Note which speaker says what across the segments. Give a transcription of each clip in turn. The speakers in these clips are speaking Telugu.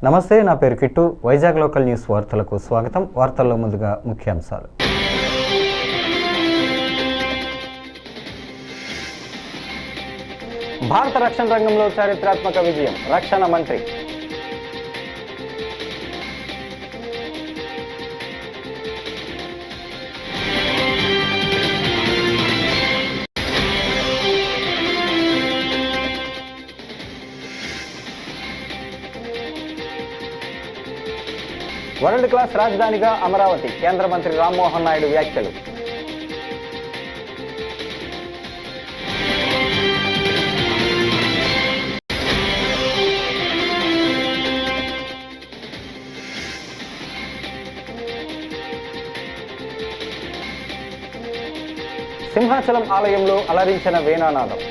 Speaker 1: నమస్తే, నా పేరు కిట్టు. వైజాగ్ లోకల్ న్యూస్ వార్తలకు స్వాగతం. వార్తల్లో ముందుగా ముఖ్యాంశాలు. భారత రక్షణ రంగంలో చారిత్రాత్మక విజయం, రక్షణ మంత్రి. వరల్డ్ క్లాస్ రాజధానిగా అమరావతి, కేంద్ర మంత్రి రామ్మోహన్ నాయుడు వ్యాఖ్యలు. సింహాచలం ఆలయంలో అలరించిన వేణానాదం.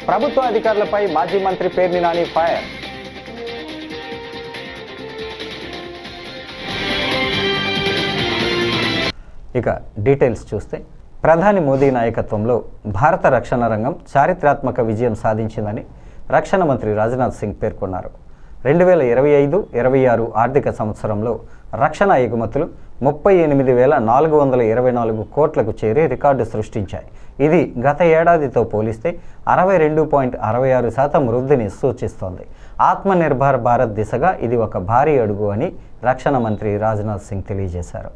Speaker 1: ప్రభుత్వ అధికారులపై మాజీ మంత్రి పేర్ని నాని ఫైర్. ఇక డీటెయిల్స్ చూస్తే, ప్రధాని మోదీ నాయకత్వంలో భారత రక్షణ రంగం చారిత్రాత్మక విజయం సాధించిందని రక్షణ మంత్రి రాజ్నాథ్ సింగ్ పేర్కొన్నారు. 2025-26 ఆర్థిక సంవత్సరంలో రక్షణ ఎగుమతులు 38,424 కోట్లకు చేరి రికార్డు సృష్టించాయి. ఇది గత ఏడాదితో పోలిస్తే 62.66% వృద్ధిని సూచిస్తోంది. ఆత్మనిర్భర్ భారత్ దిశగా ఇది ఒక భారీ అడుగు అని రక్షణ మంత్రి రాజ్నాథ్ సింగ్ తెలియజేశారు.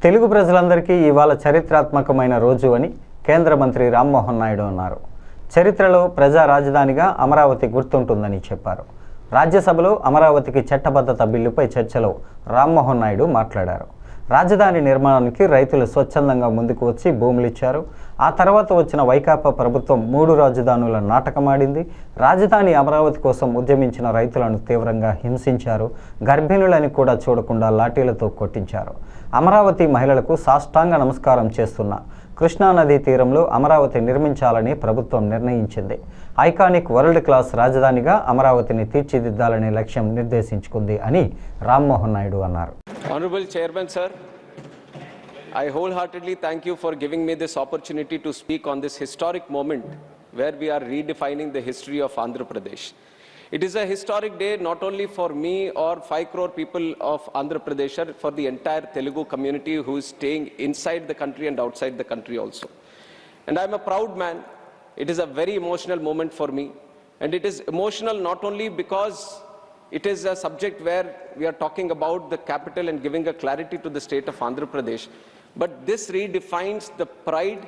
Speaker 1: తెలుగు ప్రజలందరికీ ఇవాళ చరిత్రాత్మకమైన రోజు అని కేంద్ర మంత్రి రామ్మోహన్ నాయుడు అన్నారు. చరిత్రలో ప్రజా రాజధానిగా అమరావతి గుర్తుంటుందని చెప్పారు. రాజ్యసభలో అమరావతికి చట్టబద్ధత బిల్లుపై చర్చలో రామ్మోహన్ నాయుడు మాట్లాడారు. రాజధాని నిర్మాణానికి రైతులు స్వచ్ఛందంగా ముందుకు వచ్చి భూములిచ్చారు. ఆ తర్వాత వచ్చిన వైకాపా ప్రభుత్వం 3 రాజధానుల నాటకమాడింది. రాజధాని అమరావతి కోసం ఉద్యమించిన రైతులను తీవ్రంగా హింసించారు. గర్భిణులని కూడా చూడకుండా లాఠీలతో కొట్టించారు. అమరావతి మహిళలకు సాష్టాంగ నమస్కారం చేస్తున్న కృష్ణానదీ తీరంలో అమరావతి నిర్మించాలని ప్రభుత్వం నిర్ణయించింది. ఐకానిక్ వరల్డ్ క్లాస్ రాజధానిగా అమరావతిని తీర్చిదిద్దాలనే లక్ష్యం నిర్దేశించుకుంది అని రామ్మోహన్ నాయుడు అన్నారు.
Speaker 2: Honorable Chairman, sir, I wholeheartedly thank you for giving me this opportunity to speak on this historic moment where we are redefining the history of Andhra Pradesh. It is a historic day not only for me or 5 crore people of Andhra Pradesh, for the entire Telugu community who is staying inside the country and outside the country also. And I'm a proud man. It is a very emotional moment for me. And it is emotional not only because it is a subject where we are talking about the capital and giving a clarity to the state of Andhra Pradesh, but this redefines the pride,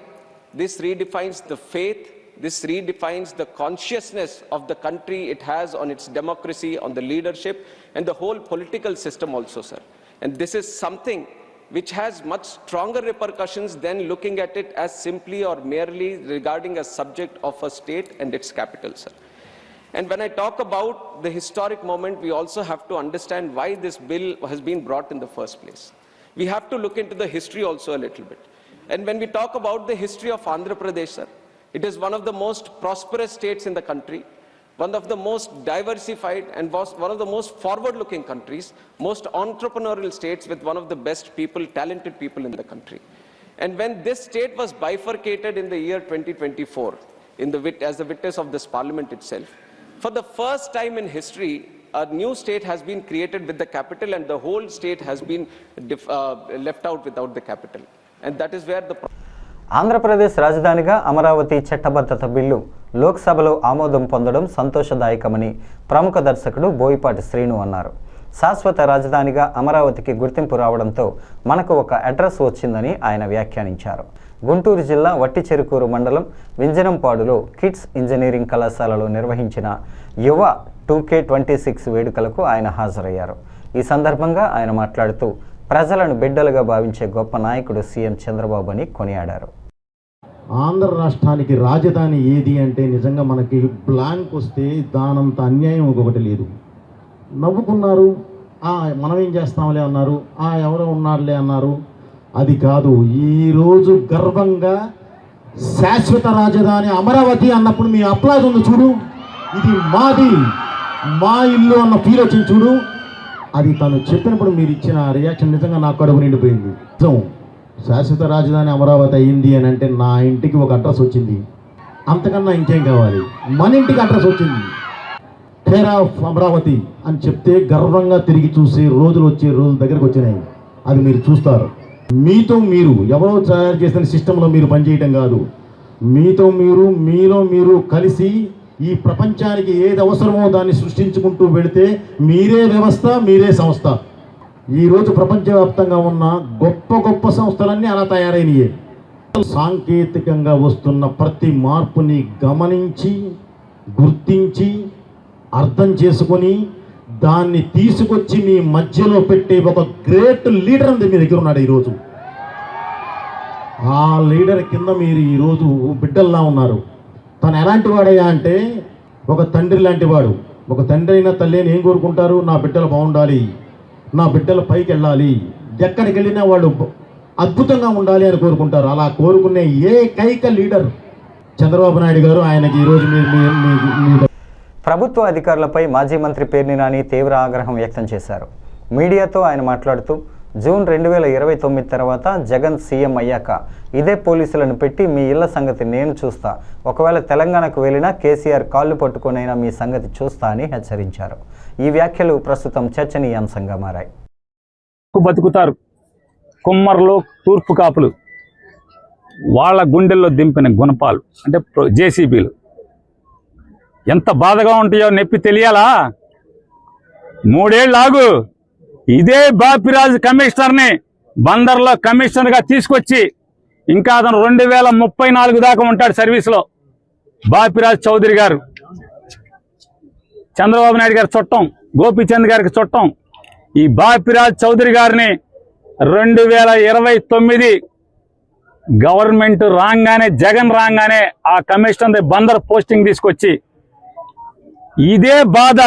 Speaker 2: this redefines the faith, this redefines the consciousness of the country it has on its democracy, on the leadership and the whole political system also, sir. And this is something which has much stronger repercussions than looking at it as simply or merely regarding a subject of a state and its capital, sir. And when I talk about the historic moment, we also have to understand why this bill has been brought in the first place. We have to look into the history also a little bit. And when we talk about the history of Andhra Pradesh, sir, it is one of the most prosperous states in the country, one of the most diversified and one of the most forward-looking countries, most entrepreneurial states with one of the best people, talented people in the country. And when this state was bifurcated in the year 2024, as the witness of this parliament itself, for the first time in history, a new state has been created with the capital and the whole state has been left out without the capital. And that is where the
Speaker 1: Andhra Pradesh రాజధానిగా అమరావతి చట్టబద్ధత బిల్లు లోక్సభలో ఆమోదం పొందడం సంతోషదాయకమని ప్రముఖ దర్శకుడు బోయపాటి శ్రీను అన్నారు. శాశ్వత రాజధానిగా అమరావతికి గుర్తింపు రావడంతో మనకు ఒక అడ్రస్ వచ్చిందని ఆయన వ్యాఖ్యానించారు. గుంటూరు జిల్లా వట్టిచెరుకూరు మండలం వింజనంపాడులో కిడ్స్ ఇంజనీరింగ్ కళాశాలలో నిర్వహించిన యువ 2K26 వేడుకలకు ఆయన హాజరయ్యారు. ఈ సందర్భంగా ఆయన మాట్లాడుతూ ప్రజలను బిడ్డలుగా భావించే గొప్ప నాయకుడు సీఎం చంద్రబాబు అని కొనియాడారు.
Speaker 3: ఆంధ్ర రాష్ట్రానికి రాజధాని ఏది అంటే నిజంగా మనకి బ్లాంక్ వస్తే దానంత అన్యాయం ఒకటి లేదు. నవ్వుకున్నారు, మనం ఏం చేస్తాంలే అన్నారు, ఎవరో ఉన్నారులే అన్నారు. అది కాదు, ఈరోజు గర్వంగా శాశ్వత రాజధాని అమరావతి అన్నప్పుడు మీ అప్లాజ్ ఉంది చూడు, ఇది మాది, మా ఇల్లు అన్న ఫీల్ వచ్చింది చూడు. అది తను చెప్పినప్పుడు మీరు ఇచ్చిన రియాక్షన్ నిజంగా నాకు కడుపు నిండిపోయింది. నిజం, శాశ్వత రాజధాని అమరావతి అయ్యింది అని అంటే నా ఇంటికి ఒక అడ్రస్ వచ్చింది, అంతకన్నా ఇంకేం కావాలి? మన ఇంటికి అడ్రస్ వచ్చింది, కేర్ ఆఫ్ అమరావతి అని చెప్తే గర్వంగా తిరిగి చూసే రోజులు వచ్చే రోజుల దగ్గరకు వచ్చినాయి. అది మీరు చూస్తారు. మీతో మీరు ఎవరో తయారు చేసిన సిస్టంలో మీరు పనిచేయటం కాదు, మీతో మీరు మీలో మీరు కలిసి ఈ ప్రపంచానికి ఏది అవసరమో దాన్ని సృష్టించుకుంటూ వెళితే మీరే వ్యవస్థ, మీరే సంస్థ. ఈరోజు ప్రపంచవ్యాప్తంగా ఉన్న గొప్ప గొప్ప సంస్థలన్నీ అలా తయారైనయే. సాంకేతికంగా వస్తున్న ప్రతి మార్పుని గమనించి గుర్తించి అర్థం చేసుకొని దాన్ని తీసుకొచ్చి మీ మధ్యలో పెట్టే ఒక గ్రేట్ లీడర్ అంది మీ దగ్గర ఉన్నాడు ఈరోజు. ఆ లీడర్ కింద మీరు ఈరోజు బిడ్డల్లా ఉన్నారు. తను ఎలాంటి వాడయ్యా అంటే ఒక తండ్రి లాంటి వాడు. ఒక తండ్రి అయినా తల్లి అయినా ఏం కోరుకుంటారు? నా బిడ్డలు బాగుండాలి, నా బిడ్డలు పైకి వెళ్ళాలి, ఎక్కడికి వెళ్ళినా వాళ్ళు అద్భుతంగా ఉండాలి అని కోరుకుంటారు. అలా కోరుకునే ఏకైక లీడర్ చంద్రబాబు నాయుడు గారు. ఆయనకి ఈరోజు మీరు
Speaker 1: ప్రభుత్వ అధికారులపై మాజీ మంత్రి పేర్ని నాని తీవ్ర ఆగ్రహం వ్యక్తం చేశారు. మీడియాతో ఆయన మాట్లాడుతూ జూన్ 2029 తర్వాత జగన్ సీఎం అయ్యాక ఇదే పోలీసులను పెట్టి మీ ఇళ్ల సంగతి నేను చూస్తా, ఒకవేళ తెలంగాణకు వెళ్ళినా కేసీఆర్ కాళ్ళు పట్టుకొనైనా మీ సంగతి చూస్తా అని హెచ్చరించారు. ఈ వ్యాఖ్యలు ప్రస్తుతం చర్చనీయాంశంగా మారాయి.
Speaker 4: బతుకుతారు కుమ్మర్లు, తూర్పు కాపులు, వాళ్ళ గుండెల్లో దింపిన గుణపాలు అంటే జేసీబీలు ఎంత బాధగా ఉంటాయో నొప్పి తెలియాలా? 3 ఏళ్ళు ఆగు, ఇదే బాపిరాజు కమిషనర్ని బందర్లో కమిషనర్గా తీసుకొచ్చి ఇంకా అతను 2034 దాకా ఉంటాడు సర్వీస్లో. బాపిరాజు చౌదరి గారు చంద్రబాబు నాయుడు గారి చుట్టం, గోపీచంద్ గారికి చుట్టం. ఈ బాపిరాజు చౌదరి గారిని 2029 గవర్నమెంట్ రాగానే, జగన్ రాగానే ఆ కమిషనర్ బందర్ పోస్టింగ్ తీసుకొచ్చి ఇదే బాధ,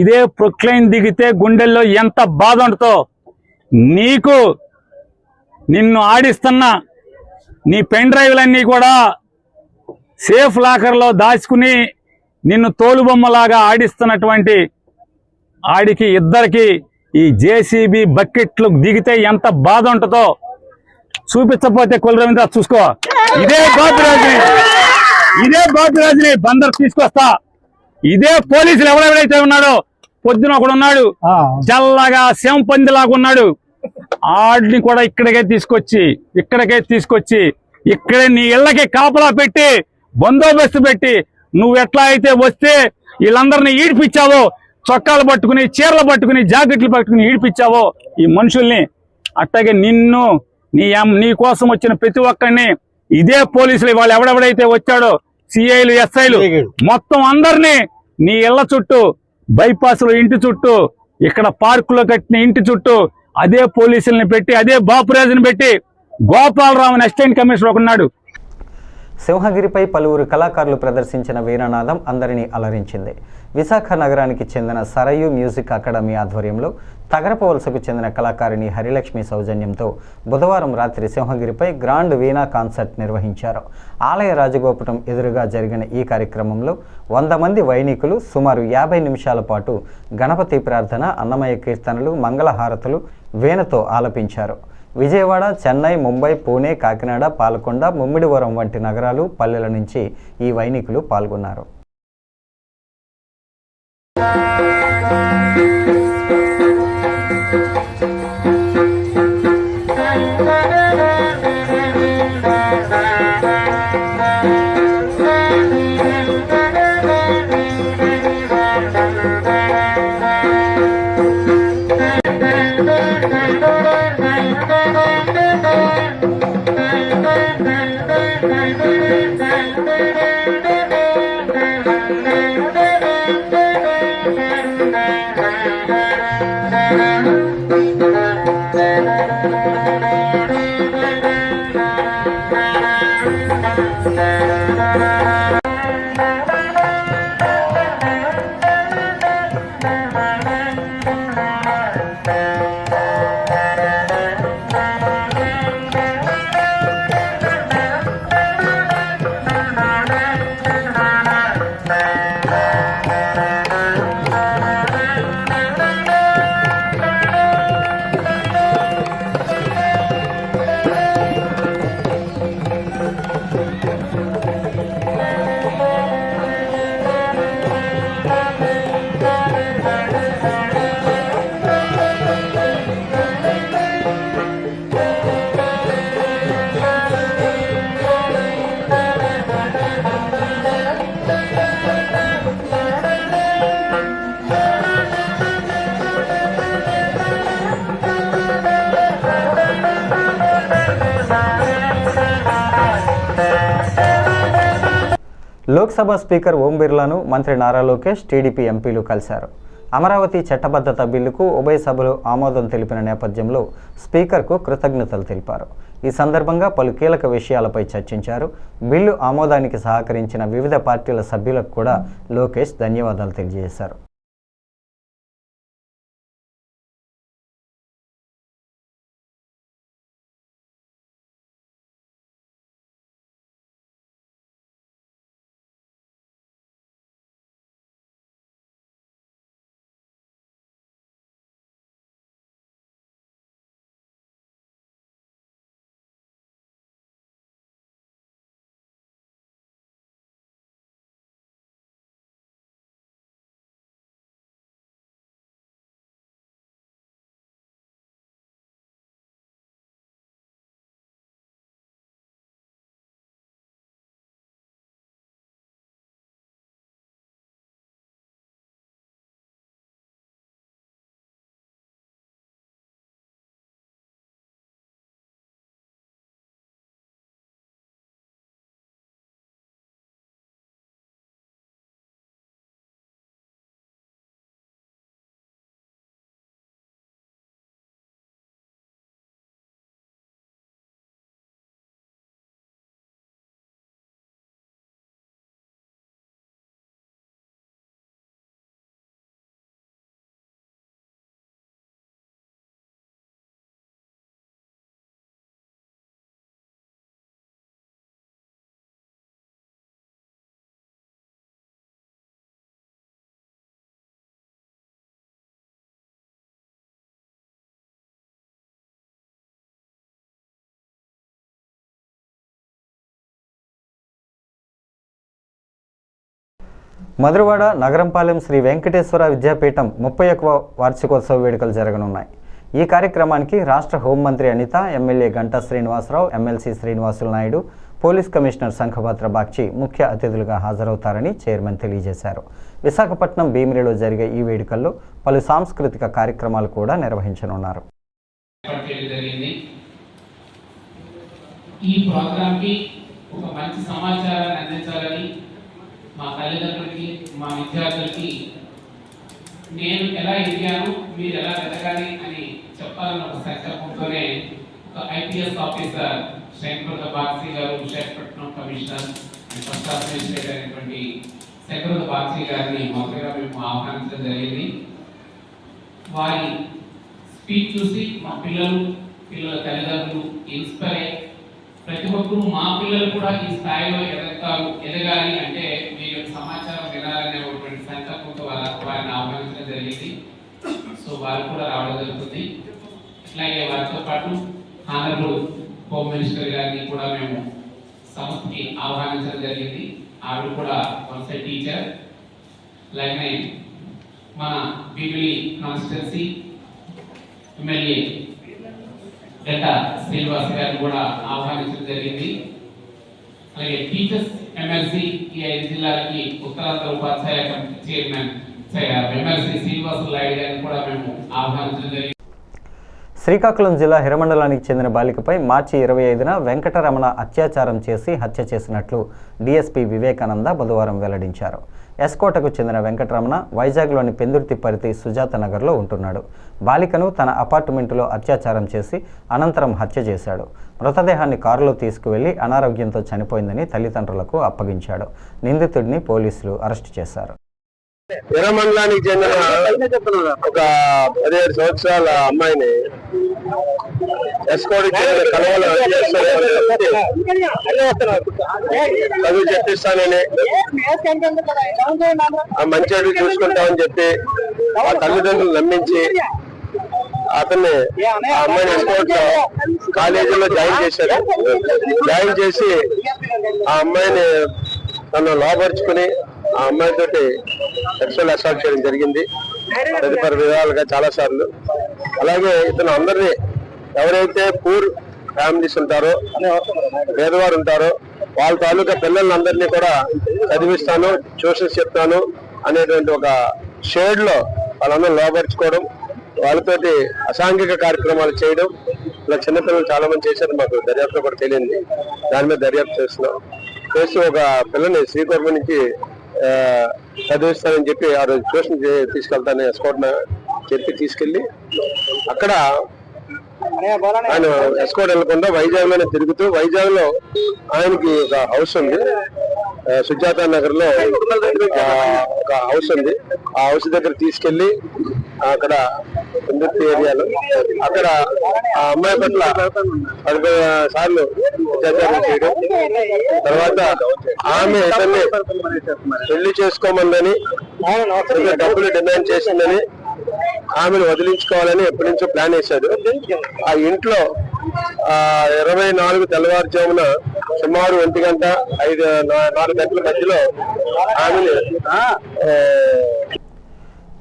Speaker 4: ఇదే ప్రొక్లైన్ దిగితే గుండెల్లో ఎంత బాధ ఉంటుందో నీకు. నిన్ను ఆడిస్తున్నా నీ పెన్ డ్రైవ్లన్నీ కూడా సేఫ్ లాకర్లో దాచుకుని నిన్ను తోలుబొమ్మలాగా ఆడిస్తున్నటువంటి ఆడికి ఇద్దరికి ఈ జేసీబీ బకెట్లు దిగితే ఎంత బాధ ఉంటుందో చూపించకపోతే కొల్లు రవీంద్ర చూసుకో. ఇదే బాపిరాజుని బందర్ తీసుకొస్తా. ఇదే పోలీసులు ఎవరెవరైతే ఉన్నాడో, పొద్దున ఒకడు ఉన్నాడు చల్లగా శంపందిలాగా ఉన్నాడు, ఆడిని కూడా ఇక్కడికే తీసుకొచ్చి ఇక్కడే నీ ఇళ్ళకి కాపలా పెట్టి బందోబస్తు పెట్టి నువ్వు ఎట్లా అయితే వస్తే వీళ్ళందరినీ ఈడిపించావో, చొక్కాలు పట్టుకుని, చీరలు పట్టుకుని, జాకెట్లు పట్టుకుని ఈడిపించావో ఈ మనుషుల్ని, అట్లాగే నిన్ను నీ కోసం వచ్చిన ప్రతి ఒక్కరిని ఇదే పోలీసులు వాళ్ళు ఎవడెవడైతే వచ్చాడో సిఐలు, ఎస్ఐలు మొత్తం అందరినీ నీ ఇళ్ల చుట్టూ, బైపాస్లో ఇంటి చుట్టూ, ఇక్కడ పార్కులో కట్టిన ఇంటి చుట్టూ అదే పోలీసుల్ని పెట్టి, అదే బాపురాజుని పెట్టి, గోపాలరావు అసిస్టెంట్ కమిషనర్ ఉన్నాడు.
Speaker 1: సింహగిరిపై పలువురు కళాకారులు ప్రదర్శించిన వీరనాదం అందరినీ అలరించింది. విశాఖ నగరానికి చెందిన సరయు మ్యూజిక్ అకాడమీ ఆధ్వర్యంలో తగరపవలసకు చెందిన కళాకారిణి హరిలక్ష్మి సౌజన్యంతో బుధవారం రాత్రి సింహగిరిపై గ్రాండ్ వీణా కాన్సర్ట్ నిర్వహించారు. ఆలయ రాజగోపురం ఎదురుగా జరిగిన ఈ కార్యక్రమంలో 100 మంది వైణికులు సుమారు 50 నిమిషాల పాటు గణపతి ప్రార్థన, అన్నమయ్య కీర్తనలు, మంగళహారతులు వీణతో ఆలపించారు. విజయవాడ, చెన్నై, ముంబై, పూణే, కాకినాడ, పాలకొండ, ముమ్మిడివరం వంటి నగరాలు, పల్లెల నుంచి ఈ వైణికులు పాల్గొన్నారు. లోక్సభ స్పీకర్ ఓం బిర్లాను మంత్రి నారా లోకేష్ టీడీపీ ఎంపీలు కలిశారు. అమరావతి చట్టబద్ధత బిల్లుకు ఉభయ సభలు ఆమోదం తెలిపిన నేపథ్యంలో స్పీకర్కు కృతజ్ఞతలు తెలిపారు. ఈ సందర్భంగా పలు కీలక విషయాలపై చర్చించారు. బిల్లు ఆమోదానికి సహకరించిన వివిధ పార్టీల సభ్యులకు కూడా లోకేష్ ధన్యవాదాలు తెలియజేశారు. మధురవాడ నగరంపాలెం శ్రీ వెంకటేశ్వర విద్యాపీఠం 31వ వార్షికోత్సవ వేడుకలు జరగనున్నాయి. ఈ కార్యక్రమానికి రాష్ట్ర హోంమంత్రి Anitha, MLA Ganta Srinivasarao, MLC Srinivasulu Naidu, police commissioner Sankhabrata Bagchi ముఖ్య అతిథులుగా హాజరవుతారని చైర్మన్ తెలియజేశారు. విశాఖపట్నం భీమిలిలో జరిగే ఈ వేడుకల్లో పలు సాంస్కృతిక కార్యక్రమాలు కూడా నిర్వహించనున్నారు.
Speaker 5: ఈ ప్రోగ్రాంకి ఒక మంచి సమాచారాన్ని అందించాలని మా తల్లిదండ్రులకి, మా విద్యార్థులకి నేను ఎలా ఎదిగాను, మీరు ఎలా ఎదగాలి అని చెప్పాలని ఒక సంకల్పంతోనే ఒక ఐపీఎస్ ఆఫీసర్ శంకరుద బాగ్చి గారు, Visakhapatnam commissioner and first administrator అయినటువంటి శంకరుద బాగ్చి గారిని మొదటగా మేము ఆహ్వానించడం జరిగింది. వారి స్పీచ్ చూసి మా పిల్లల తల్లిదండ్రులు ఇన్స్పైర్ అయ్యి ప్రతి ఒక్కరూ మా పిల్లలు కూడా ఈ స్థాయిలో ఎదగాలి అంటే మీరు సమాచారం వినాలనే ఒకటి సంకల్పంతో వారిని ఆహ్వానించడం జరిగింది. సో వారు కూడా రావడం జరుగుతుంది. అలాగే వారితో పాటు ఆనరబుల్ హోమ్ మినిస్టర్ గారిని కూడా మేము సంస్థకి ఆహ్వానించడం జరిగింది. ఆవిడ కూడా వన్స్ టీచర్. అలాగే మన భీమిలి కాన్స్టిట్యున్సీ ఎమ్మెల్యే గంటా శ్రీనివాస్ గారిని కూడా ఆహ్వానించడం జరిగింది. అలాగే టీచర్స్ ఎమ్మెల్సీ ఈ 5 జిల్లాలకి ఉత్తరాంధ్ర ఉపాధ్యాయ కమిటీ చైర్మన్ ఎమ్మెల్సీ శ్రీనివాస్ లాయుడు గారిని కూడా మేము ఆహ్వానించడం జరిగింది.
Speaker 1: శ్రీకాకుళం జిల్లా హిరమండలానికి చెందిన బాలికపై మార్చి 25న వెంకటరమణ అత్యాచారం చేసి హత్య చేసినట్లు డీఎస్పీ వివేకానంద బుధవారం వెల్లడించారు. ఎస్కోటకు చెందిన వెంకటరమణ వైజాగ్లోని పెందుర్తి పరిధి సుజాత నగర్లో ఉంటున్నాడు. బాలికను తన అపార్ట్మెంటులో అత్యాచారం చేసి అనంతరం హత్య చేశాడు. మృతదేహాన్ని కారులో తీసుకువెళ్లి అనారోగ్యంతో చనిపోయిందని తల్లిదండ్రులకు అప్పగించాడు. నిందితుడిని పోలీసులు అరెస్టు చేశారు.
Speaker 6: హిరమండలానికి చెందిన ఒక 17 సంవత్సరాల అమ్మాయిని ఎస్కోడికి చెందిన కలవల చదువు చెప్పిస్తానని ఆ మంచి అడుగు చూసుకుంటామని చెప్పి ఆ తల్లిదండ్రులు నమ్మించి అతన్ని ఆ అమ్మాయిని ఎస్కోట్ కాలేజీలో జాయిన్ చేశారు. జాయిన్ చేసి ఆ అమ్మాయిని తను లోపరుచుకుని ఆ అమ్మాయితోటి సెక్షువల్ అసాల్ట్ చేయడం జరిగింది తదుపరి విధాలుగా చాలా సార్లు. అలాగే ఇతను అందరినీ ఎవరైతే పూర్ ఫ్యామిలీస్ ఉంటారో పేదవారు ఉంటారో వాళ్ళ తాలూకా పిల్లలందరినీ కూడా చదివిస్తాను, ట్యూషన్స్ చెప్తాను అనేటువంటి ఒక షేడ్ లో వాళ్ళందరూ లోపరుచుకోవడం, వాళ్ళతోటి అసాంఘిక కార్యక్రమాలు చేయడం, ఇలా చిన్నపిల్లలు చాలా మంది చేశారు. మాకు దర్యాప్తులో కూడా తెలియంది, దాని మీద దర్యాప్తు చేస్తున్నాం. చేసి ఒక పిల్లని శ్రీకాకుళం నుంచి చదివిస్తానని చెప్పి ఆ రోజు ట్యూషన్ తీసుకెళ్తానని ఎస్కోట్ చెప్పి తీసుకెళ్లి అక్కడ ఆయన ఎస్కోట్ వెళ్లకుండా వైజాగ్ లోనే తిరుగుతూ, వైజాగ్ లో ఆయనకి ఒక హౌస్ ఉంది, సుజాత నగర్ లో ఒక హౌస్ ఉంది. ఆ హౌస్ దగ్గర తీసుకెళ్లి అక్కడ పెందుర్తి ఏరియాలో అక్కడ ఆ అమ్మాయి పట్ల 15 సార్లు అత్యాచారం చేయడం, తర్వాత ఆమె ఇతన్ని పెళ్లి చేసుకోమందని డబ్బులు డిమాండ్ చేసిందని ఆమెను వదిలించుకోవాలని ఎప్పటి నుంచో ప్లాన్ వేశాడు. ఆ ఇంట్లో 24 తెల్లవారుజామున సుమారు 1 గంట 4 గంటల మధ్యలో ఆమెను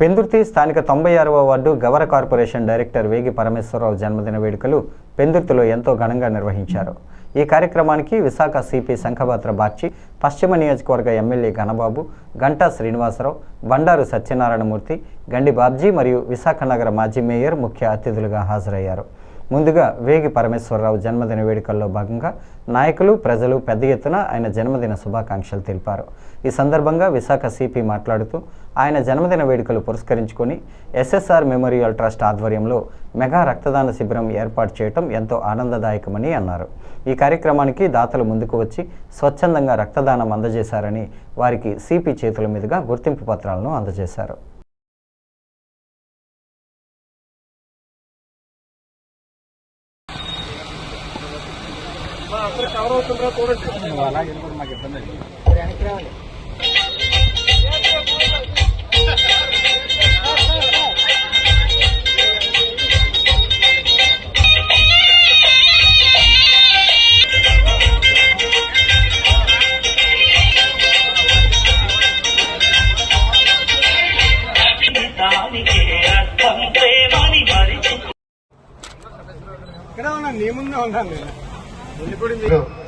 Speaker 1: పెందుర్తి స్థానిక 96వ వార్డు గవర కార్పొరేషన్ డైరెక్టర్ వేగి పరమేశ్వరరావు జన్మదిన వేడుకలు పెందుర్తిలో ఎంతో ఘనంగా నిర్వహించారు. ఈ కార్యక్రమానికి విశాఖ సిపి శంఖభద్ర బాచి, పశ్చిమ నియోజకవర్గ ఎమ్మెల్యే ఘనబాబు, గంటా శ్రీనివాసరావు, బండారు సత్యనారాయణమూర్తి, గండి బాబ్జీ మరియు విశాఖ నగర మాజీ మేయర్ ముఖ్య అతిథులుగా హాజరయ్యారు. ముందుగా వేగి పరమేశ్వరరావు జన్మదిన వేడుకల్లో భాగంగా నాయకులు, ప్రజలు పెద్ద ఎత్తున ఆయన జన్మదిన శుభాకాంక్షలు తెలిపారు. ఈ సందర్భంగా విశాఖ సిపి మాట్లాడుతూ ఆయన జన్మదిన వేడుకలు పురస్కరించుకొని ఎస్ఎస్ఆర్ మెమోరియల్ ట్రస్ట్ ఆధ్వర్యంలో మెగా రక్తదాన శిబిరం ఏర్పాటు చేయడం ఎంతో ఆనందదాయకమని అన్నారు. ఈ కార్యక్రమానికి దాతలు ముందుకు వచ్చి స్వచ్ఛందంగా రక్తదానం అందజేశారని వారికి సిపి చేతుల మీదుగా గుర్తింపు పత్రాలను అందజేశారు.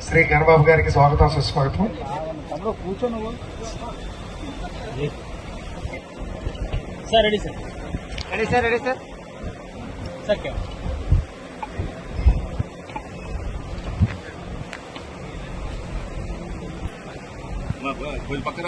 Speaker 7: శ్రీ గణబాబు గారికి స్వాగతం, సుస్వాగతం.
Speaker 8: Sir ready sir, ready sir, ready sir, sir
Speaker 7: పక్కన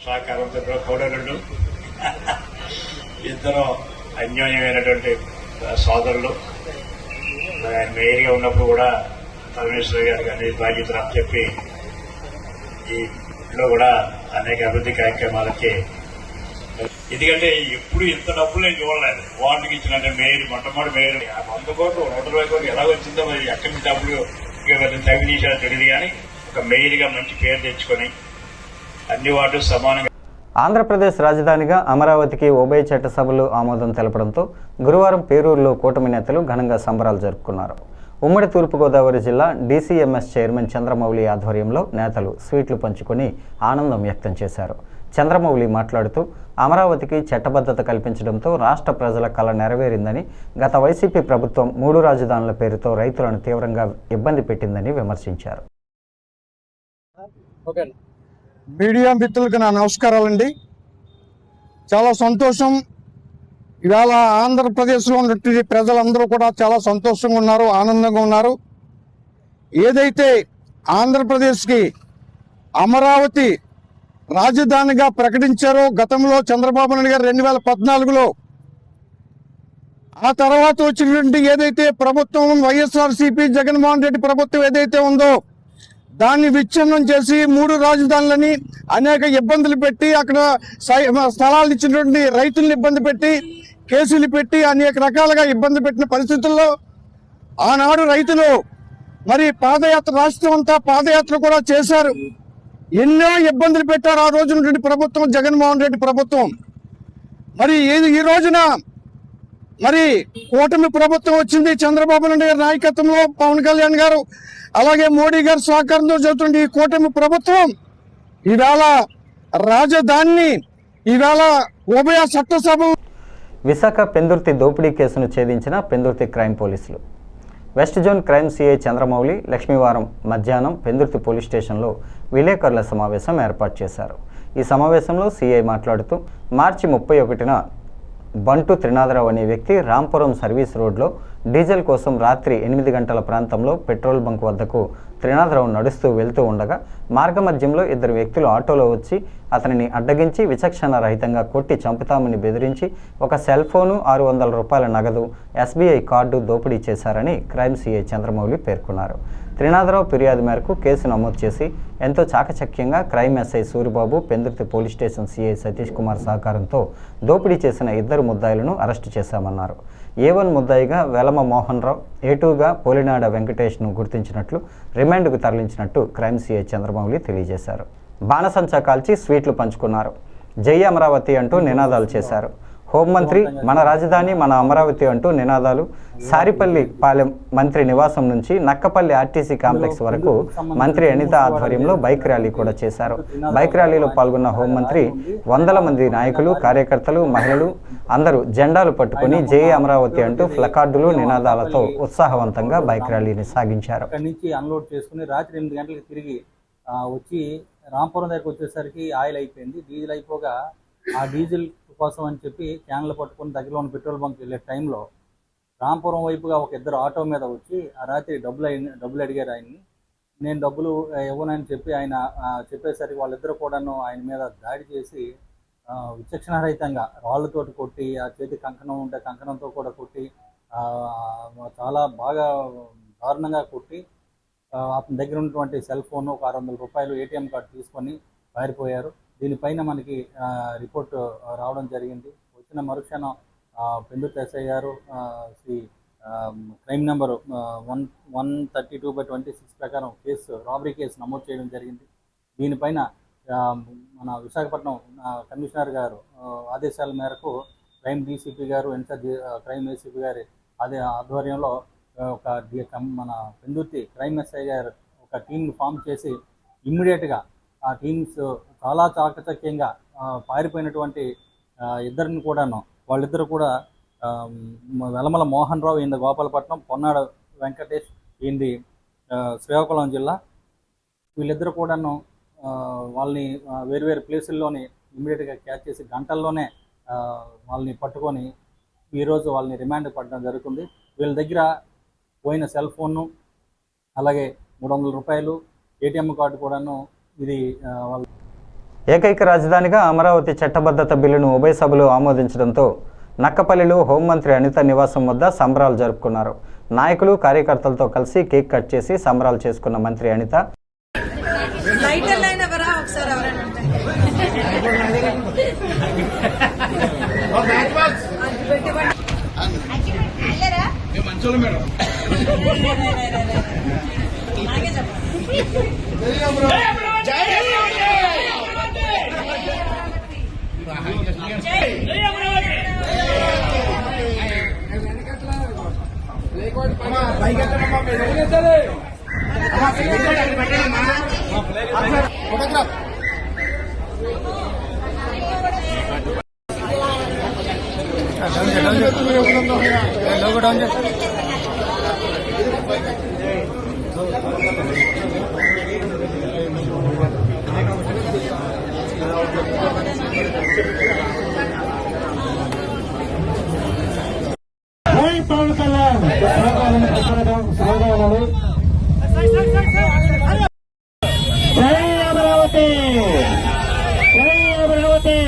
Speaker 7: సహకారంతో కోడలు ఇద్దరు అన్యోన్యమైనటువంటి సోదరులు. మేయర్గా ఉన్నప్పుడు కూడా పరమేశ్వర గారికి అనేక బాధ్యతలు అప్పచెప్పి ఈ ఇంట్లో కూడా అనేక అభివృద్ధి కార్యక్రమాలకి ఎందుకంటే ఎప్పుడు ఇంత డబ్బులు నేను చూడలేదు. వార్డుకి ఇచ్చినట్టే మేయర్, మొట్టమొదటి మేయర్ 100 కోట్లు 120 కోట్లు ఎలా వచ్చిందో మరి ఎక్కడి నుంచి డబ్బులు తగ్గి తీసారో తెలియదు. కానీ ఒక మేయర్గా మంచి పేరు తెచ్చుకొని అన్ని వార్డులు సమానంగా.
Speaker 1: ఆంధ్రప్రదేశ్ రాజధానిగా అమరావతికి ఉభయ చట్టసభలు ఆమోదం తెలపడంతో గురువారం పేరూరులో కూటమి నేతలు ఘనంగా సంబరాలు జరుపుకున్నారు. ఉమ్మడి తూర్పుగోదావరి జిల్లా డీసీఎంఎస్ చైర్మన్ చంద్రమౌళి ఆధ్వర్యంలో నేతలు స్వీట్లు పంచుకొని ఆనందం వ్యక్తం చేశారు. చంద్రమౌళి మాట్లాడుతూ అమరావతికి చట్టబద్ధత కల్పించడంతో రాష్ట్ర ప్రజల కల నెరవేరిందని, గత వైసీపీ ప్రభుత్వం 3 రాజధానుల పేరుతో రైతులను తీవ్రంగా ఇబ్బంది పెట్టిందని విమర్శించారు.
Speaker 9: మీడియా మిత్రులకు నా నమస్కారాలండి. చాలా సంతోషం. ఇవాళ ఆంధ్రప్రదేశ్లో ఉన్నటువంటి ప్రజలందరూ కూడా చాలా సంతోషంగా ఉన్నారు, ఆనందంగా ఉన్నారు. ఏదైతే ఆంధ్రప్రదేశ్కి అమరావతి రాజధానిగా ప్రకటించారో గతంలో చంద్రబాబు నాయుడు గారు 2014లో, ఆ తర్వాత వచ్చినటువంటి ఏదైతే ప్రభుత్వం వైఎస్ఆర్సీపీ జగన్మోహన్ రెడ్డి ప్రభుత్వం ఏదైతే ఉందో దాన్ని విచ్ఛిన్నం చేసి 3 రాజధానులని అనేక ఇబ్బందులు పెట్టి, అక్కడ స్థలాలు ఇచ్చినటువంటి రైతుల్ని ఇబ్బంది పెట్టి, కేసులు పెట్టి అనేక రకాలుగా ఇబ్బంది పెట్టిన పరిస్థితుల్లో ఆనాడు రైతులు మరి పాదయాత్ర, రాష్ట్రం అంతా పాదయాత్ర కూడా చేశారు. ఎన్నో ఇబ్బందులు పెట్టారు ఆ రోజున ప్రభుత్వం, జగన్మోహన్ రెడ్డి ప్రభుత్వం. మరి ఈ రోజున మరి కూటమి ప్రభుత్వం వచ్చింది. చంద్రబాబు నాయుడు గారి నాయకత్వంలో పవన్ కళ్యాణ్ గారు అలాగే మోడీ గారి సహకారంతో జరుగుతున్న ఈ కూటమి ప్రభుత్వం ఈవేళ రాజధానిని ఈవేళ ఉభయ చట్టసభ.
Speaker 1: విశాఖ పెందుర్తి దోపిడీ కేసును ఛేదించిన పెందుర్తి క్రైమ్ పోలీసులు. West zone crime CI Chandramouli లక్ష్మీవారం మధ్యాహ్నం పెందుర్తి పోలీస్ స్టేషన్లో విలేకరుల సమావేశం ఏర్పాటు చేశారు. ఈ సమావేశంలో సిఐ మాట్లాడుతూ మార్చి 31న బంటు త్రినాథరావు అనే వ్యక్తి రాంపురం సర్వీస్ రోడ్లో డీజిల్ కోసం రాత్రి 8 గంటల ప్రాంతంలో పెట్రోల్ బంక్ వద్దకు త్రినాథరావు నడుస్తూ వెళ్తూ ఉండగా మార్గమధ్యంలో 2 వ్యక్తులు ఆటోలో వచ్చి అతనిని అడ్డగించి విచక్షణ రహితంగా కొట్టి చంపుతామని బెదిరించి ఒక సెల్ ఫోను, 600 రూపాయల నగదు, SBI కార్డు దోపిడీ చేశారని క్రైమ్ సిఐ చంద్రమౌళి పేర్కొన్నారు. త్రినాథరావు ఫిర్యాదు మేరకు కేసు నమోదు చేసి ఎంతో చాకచక్యంగా crime SI Suribabu, Pendurthi police station CI Satish Kumar సహకారంతో దోపిడీ చేసిన 2 ముద్దాయిలను అరెస్టు చేశామన్నారు. A1 ముద్దాయిగా వెలమ మోహన్ రావు, A2గా పోలినాడ వెంకటేష్ను గుర్తించినట్లు, రిమాండ్కు తరలించినట్టు క్రైమ్ సిఐ చంద్రమౌళి తెలియజేశారు. బాణసంచా కాల్చి స్వీట్లు పంచుకున్నారు. జై అమరావతి అంటూ నినాదాలు చేశారు. హోంమంత్రి మన రాజధాని మన అమరావతి అంటూ నినాదాలు. సారిపల్లి పాలెం మంత్రి నివాసం నుంచి నక్కపల్లి ఆర్టీసీ కాంప్లెక్స్ వరకు మంత్రి అనిత ఆధ్వర్యంలో బైక్ ర్యాలీ కూడా చేశారు. బైక్ ర్యాలీలో పాల్గొన్న హోంమంత్రి 100 మంది నాయకులు, కార్యకర్తలు, మహిళలు అందరూ జెండాలు పట్టుకుని జై అమరావతి అంటూ ప్లకార్డులు, నినాదాలతో ఉత్సాహవంతంగా బైక్ ర్యాలీని సాగించారు.
Speaker 8: అక్కడి నుంచి అన్లోడ్ చేసుకుని రాత్రి 8 గంటలకు తిరిగి వచ్చి రాంపురం దగ్గరకు వచ్చేసరికి ఆయిల్ అయిపోయింది. డీజిల్ అయిపోగా ఆ డీజిల్ కోసం అని చెప్పి క్యాన్లు పట్టుకుని దగ్గరలో ఉన్న పెట్రోల్ బంక్ వెళ్ళే టైంలో రాంపురం వైపుగా ఒక 2 ఆటో మీద వచ్చి ఆ రాత్రి డబ్బులు అడిగారు ఆయన్ని. నేను డబ్బులు ఇవ్వనని చెప్పి ఆయన చెప్పేసరికి వాళ్ళిద్దరు కూడాను ఆయన మీద దాడి చేసి విచక్షణారహితంగా రాళ్ళతోటి కొట్టి, ఆ చేతి కంకణం ఉంటే కంకణంతో కూడా కొట్టి చాలా బాగా దారుణంగా కొట్టి అతని దగ్గర ఉన్నటువంటి సెల్ ఫోన్, ఒక 600 రూపాయలు ATM కార్డు తీసుకొని పారిపోయారు. దీనిపైన మనకి రిపోర్ట్ రావడం జరిగింది. వచ్చిన మరుక్షణం పెందుర్తి ఎస్ఐ గారు శ్రీ క్రైమ్ నెంబర్ 132/26 ప్రకారం రాబరీ కేసు నమోదు చేయడం జరిగింది. దీనిపైన మన విశాఖపట్నం కమిషనర్ గారు ఆదేశాల మేరకు క్రైమ్ DCP గారు, ఇన్ఛార్జ్ క్రైమ్ ACP గారి ఆధ్వర్యంలో మన పెందుర్తి క్రైమ్ ఎస్ఐ గారు ఒక టీంను ఫామ్ చేసి ఇమ్మీడియట్గా ఆ టీమ్స్ చాలా చాకచక్యంగా పారిపోయినటువంటి ఇద్దరిని కూడాను, వాళ్ళిద్దరు కూడా వెలమల మోహన్ రావు ఈయన గోపాలపట్నం, పొన్నాడ వెంకటేష్ ఈయనది శ్రీకాకుళం జిల్లా, వీళ్ళిద్దరు కూడాను వాళ్ళని వేరువేరు ప్లేసుల్లోని ఇమ్మీడియట్గా క్యాచ్ చేసి గంటల్లోనే వాళ్ళని పట్టుకొని ఈరోజు వాళ్ళని రిమాండ్ పడడం జరుగుతుంది. వీళ్ళ దగ్గర పోయిన సెల్ ఫోను అలాగే 300 రూపాయలు ATM కార్డు కూడాను. ఇది
Speaker 1: ఏకైక రాజధానిగా అమరావతి చట్టబద్ధత బిల్లును ఉభయ సభలు ఆమోదించడంతో నక్కపల్లిలో హోంమంత్రి అనిత నివాసం వద్ద సంబరాలు జరుపుకున్నారు. నాయకులు, కార్యకర్తలతో కలిసి కేక్ కట్ చేసి సంబరాలు చేసుకున్న మంత్రి అనిత
Speaker 10: లైట్
Speaker 3: పవన్ కళ్యాణ్ జై అమరావతి, జై అమరావతి,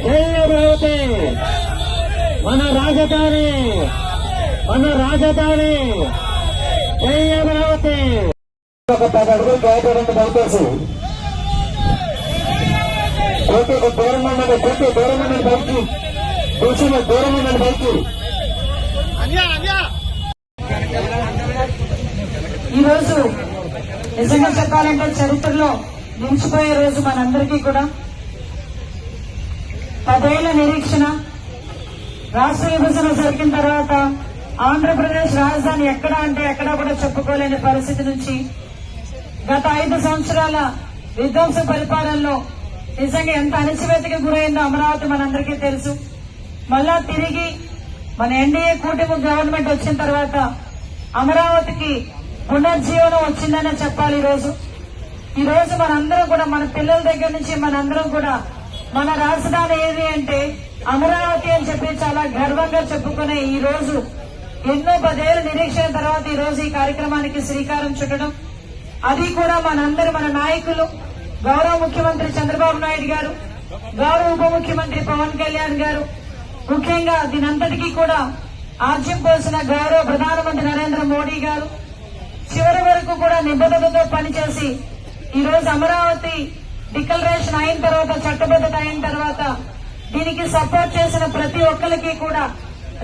Speaker 3: జై అమరావతి, మన రాజధాని, మన రాజధాని, జై అమరావతి. ఒక 10 అడుగులు బయటపడండి దయచేసి. కోర్టు దూరం ఉండండి, కోర్టు దూరం ఉండండి బయటికి, కూర్చుని దూరం ఉండండి బయటికి.
Speaker 10: ఈరోజు నిజంగా చెప్పాలంటే చరిత్రలో నిలిచిపోయే రోజు మనందరికీ కూడా. 10 ఏళ్ల నిరీక్షణ, రాష్ట్ర విభజన జరిగిన తర్వాత ఆంధ్రప్రదేశ్ రాజధాని ఎక్కడ అంటే ఎక్కడా కూడా చెప్పుకోలేని పరిస్థితి నుంచి గత 5 సంవత్సరాల విధ్వంస పరిపాలనలో నిజంగా ఎంత అణచివేతకి గురైందో అమరావతి మనందరికీ తెలుసు. మళ్ళా తిరిగి మన ఎన్డీఏ కూటమి గవర్నమెంట్ వచ్చిన తర్వాత అమరావతికి పునర్జీవనం వచ్చిందనే చెప్పాలి. ఈ రోజు మనందరం కూడా, మన పిల్లల దగ్గర నుంచి మనందరం కూడా మన రాజధాని ఏది అంటే అమరావతి అని చెప్పి చాలా గర్వంగా చెప్పుకునే ఈ రోజు, ఎన్నో 10 ఏళ్ల నిరీక్షణ తర్వాత ఈ రోజు ఈ కార్యక్రమానికి శ్రీకారం చుట్టడం, అది కూడా మనందరూ, మన నాయకులు, గౌరవ ముఖ్యమంత్రి చంద్రబాబు నాయుడు గారు, గౌరవ ఉప ముఖ్యమంత్రి పవన్ కళ్యాణ్ గారు, ముఖ్యంగా దీనంతటికీ కూడా ఆజ్యం పోసిన గౌరవ ప్రధానమంత్రి నరేంద్ర మోడీ గారు చివరి వరకు కూడా నిబద్ధతతో పనిచేసి ఈ రోజు అమరావతి డిక్లరేషన్ అయిన తర్వాత, చట్టబద్ధత అయిన తర్వాత దీనికి సపోర్ట్ చేసిన ప్రతి ఒక్కరికి కూడా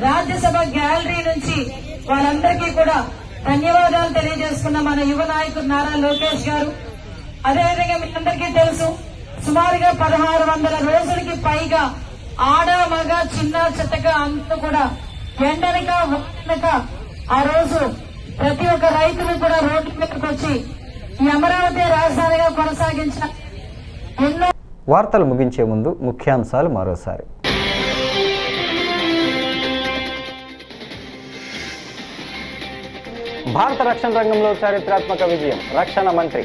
Speaker 10: రాజ్యసభ గ్యాలరీ నుంచి వాళ్ళందరికీ కూడా ధన్యవాదాలు తెలియజేసుకున్న మన యువ నాయకుడు నారా లోకేష్ గారు. అదేవిధంగా మీ అందరికీ తెలుసు, సుమారుగా 1600 రోజులకి పైగా ఆడ మగ చిన్న చిత్తక అంతా కూడా ఎండనక వానక ఆ రోజు ప్రతి ఒక్క రైతులు కూడా రోడ్డు మీదకి వచ్చి ఈ అమరావతి రాజధానిగా కొనసాగించిన ఎన్నో.
Speaker 1: వార్తలు ముగించే ముందు ముఖ్యాంశాలు మరోసారి. భారత రక్షణ రంగంలో చారిత్రాత్మక విజయం, రక్షణ మంత్రి.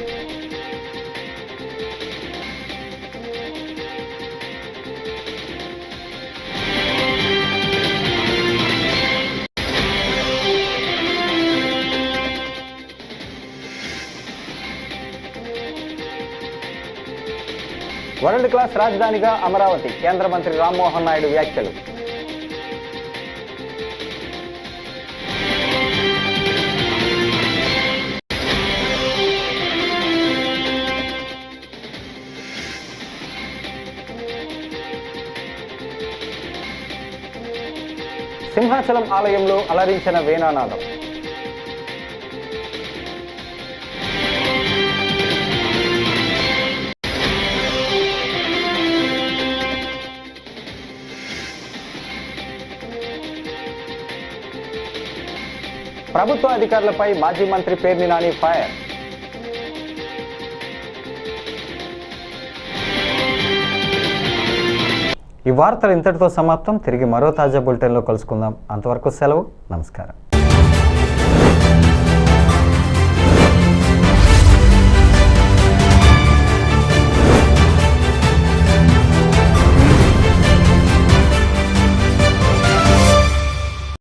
Speaker 1: వరల్డ్ క్లాస్ రాజధానిగా అమరావతి, కేంద్ర మంత్రి రామ్మోహన్ నాయుడు వ్యాఖ్యలు. సింహాచలం ఆలయంలో అలరించిన వేణానాదం. ప్రభుత్వ అధికారులపై మాజీ మంత్రి పేర్ని నాని ఫైర్. ఈ వార్తలు ఇంతటితో సమాప్తం. తిరిగి మరో తాజా బులెటిన్లో కలుసుకుందాం. అంతవరకు సెలవు. నమస్కారం.